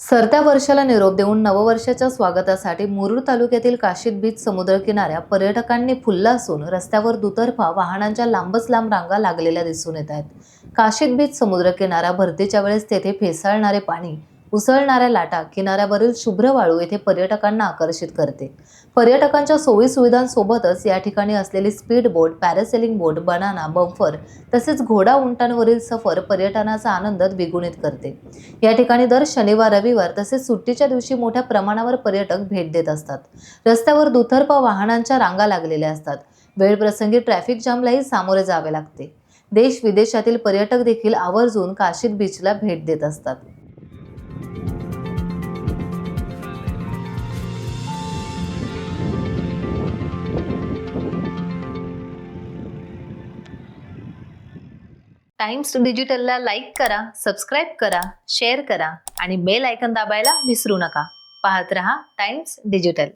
सरत्या वर्षाला निरोप देऊन नववर्षाच्या स्वागतासाठी मुरुड तालुक्यातील काशीद बीच समुद्र किनाऱ्या पर्यटकांनी फुलला असून रस्त्यावर दुतर्फा वाहनांच्या लांबच लांब रांगा लागलेल्या दिसून येत आहेत। काशीद बीच समुद्र किनारा भरतीच्या वेळेस तेथे फेसाळणारे पाणी, उसळणाऱ्या लाटा, किनाऱ्यावरील शुभ्र वाळू येथे पर्यटकांना आकर्षित करते। पर्यटकांच्या सोयी सुविधांसोबतच या ठिकाणी असलेली स्पीड बोट, पॅरासेलिंग बोट, बनाना, बंफर तसेच घोडा उंटांवरील सफर पर्यटनाचा आनंद द्विगुणित करते। या ठिकाणी दर शनिवार, रविवार तसेच सुट्टीच्या दिवशी मोठ्या प्रमाणावर पर्यटक भेट देत असतात। रस्त्यावर दुतर्फा वाहनांच्या रांगा लागलेल्या असतात। वेळ प्रसंगी ट्रॅफिक जामलाही सामोरे जावे लागते। देश विदेशातील पर्यटक देखील आवर्जून काशीद बीचला भेट देत असतात। टाइम्स डिजिटलला लाईक करा, सबस्क्राइब करा, शेअर करा आणि बेल आयकॉन दाबायला विसरू नका। पाहत रहा टाइम्स डिजिटल।